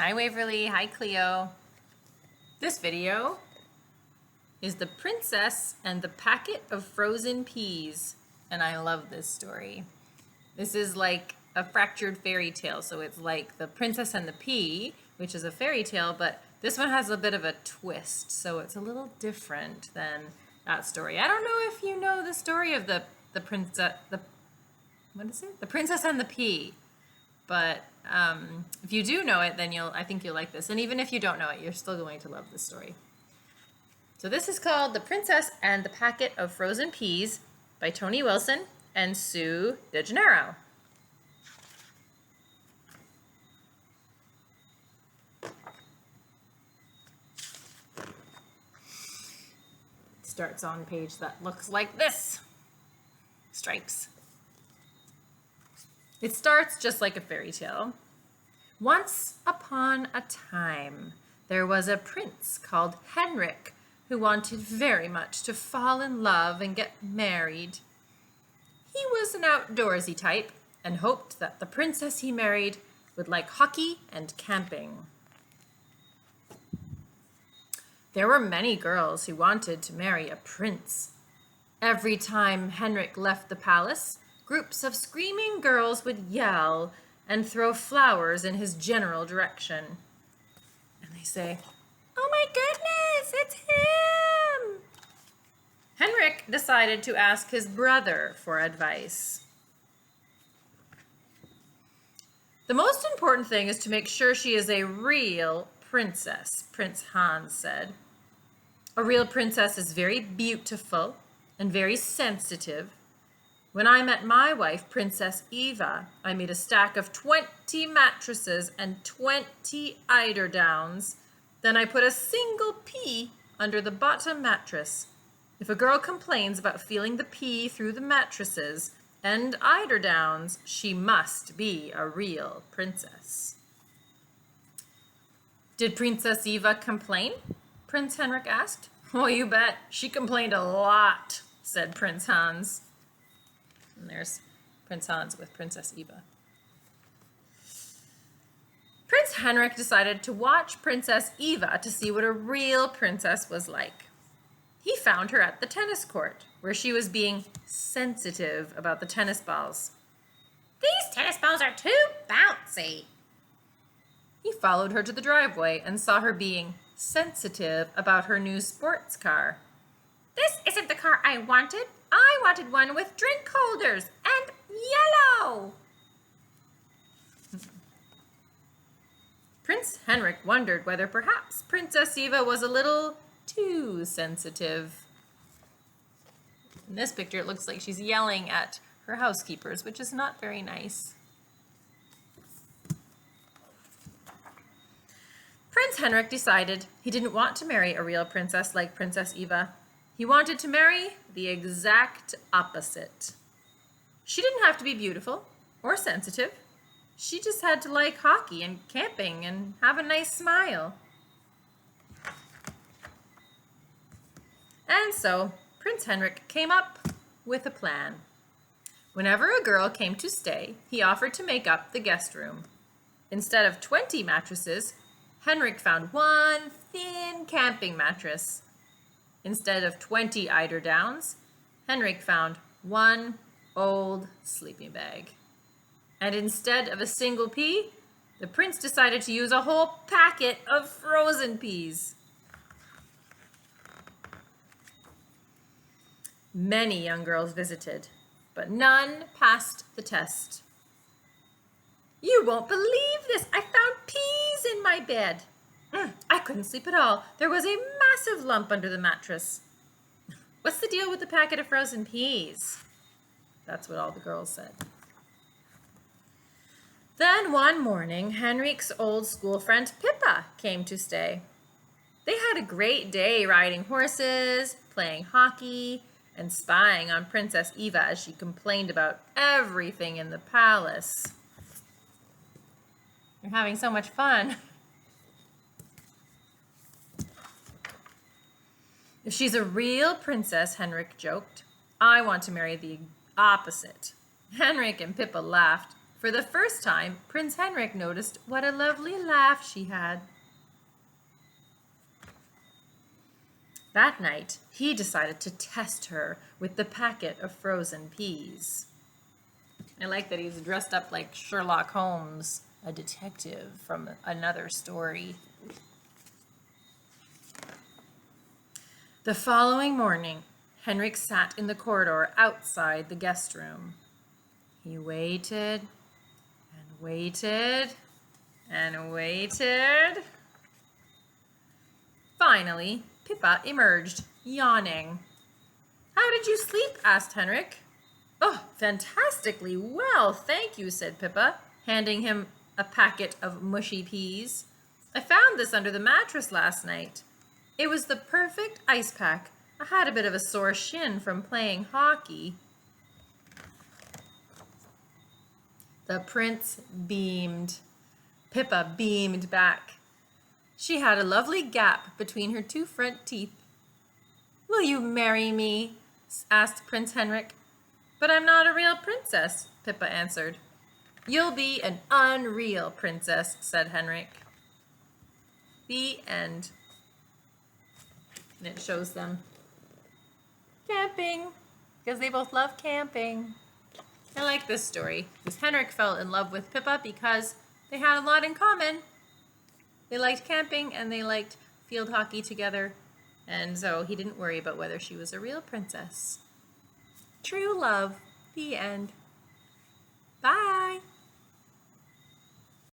Hi Waverly, hi Cleo. This video is The Princess and the Packet of Frozen Peas, and I love this story. This is like a fractured fairy tale, so it's like The Princess and the Pea, which is a fairy tale, but this one has a bit of a twist, so it's a little different than that story. I don't know if you know the story of the princess, what is it? The Princess and the Pea. But if you do know it, then I think you'll like this. And even if you don't know it, you're still going to love this story. So this is called The Princess and the Packet of Frozen Peas by Tony Wilson and Sue DeGennaro. It starts on a page that looks like this. Stripes. It starts just like a fairy tale. Once upon a time, there was a prince called Henrik who wanted very much to fall in love and get married. He was an outdoorsy type and hoped that the princess he married would like hockey and camping. There were many girls who wanted to marry a prince. Every time Henrik left the palace, groups of screaming girls would yell and throw flowers in his general direction. And they say, "Oh my goodness, it's him!" Henrik decided to ask his brother for advice. "The most important thing is to make sure she is a real princess," Prince Hans said. "A real princess is very beautiful and very sensitive. When I met my wife, Princess Eva, I made a stack of 20 mattresses and 20 eiderdowns. Then I put a single pea under the bottom mattress. If a girl complains about feeling the pea through the mattresses and eiderdowns, she must be a real princess." "Did Princess Eva complain?" Prince Henrik asked. "Oh, you bet. She complained a lot," said Prince Hans. And there's Prince Hans with Princess Eva. Prince Henrik decided to watch Princess Eva to see what a real princess was like. He found her at the tennis court, where she was being sensitive about the tennis balls. "These tennis balls are too bouncy." He followed her to the driveway and saw her being sensitive about her new sports car. "This isn't the car I wanted. I wanted one with drink holders and yellow." Prince Henrik wondered whether perhaps Princess Eva was a little too sensitive. In this picture, it looks like she's yelling at her housekeepers, which is not very nice. Prince Henrik decided he didn't want to marry a real princess like Princess Eva. He wanted to marry the exact opposite. She didn't have to be beautiful or sensitive. She just had to like hockey and camping and have a nice smile. And so Prince Henrik came up with a plan. Whenever a girl came to stay, he offered to make up the guest room. Instead of 20 mattresses, Henrik found one thin camping mattress. Instead of 20 eiderdowns, Henrik found one old sleeping bag. And instead of a single pea, the prince decided to use a whole packet of frozen peas. Many young girls visited, but none passed the test. "You won't believe this! I found peas in my bed. I couldn't sleep at all. There was a massive lump under the mattress." "What's the deal with the packet of frozen peas?" That's what all the girls said. Then one morning, Henrik's old school friend Pippa came to stay. They had a great day riding horses, playing hockey, and spying on Princess Eva as she complained about everything in the palace. They're having so much fun. "If she's a real princess," Henrik joked, "I want to marry the opposite." Henrik and Pippa laughed. For the first time, Prince Henrik noticed what a lovely laugh she had. That night, he decided to test her with the packet of frozen peas. I like that he's dressed up like Sherlock Holmes, a detective from another story. The following morning, Henrik sat in the corridor outside the guest room. He waited and waited and waited. Finally, Pippa emerged, yawning. "How did you sleep?" asked Henrik. "Oh, fantastically well, thank you," said Pippa, handing him a packet of mushy peas. "I found this under the mattress last night. It was the perfect ice pack. I had a bit of a sore shin from playing hockey." The prince beamed. Pippa beamed back. She had a lovely gap between her two front teeth. "Will you marry me?" asked Prince Henrik. "But I'm not a real princess," Pippa answered. "You'll be an unreal princess," said Henrik. The end. And it shows them camping, because they both love camping. I like this story, because Henrik fell in love with Pippa because they had a lot in common. They liked camping and they liked field hockey together, and so he didn't worry about whether she was a real princess. True love. The end. Bye.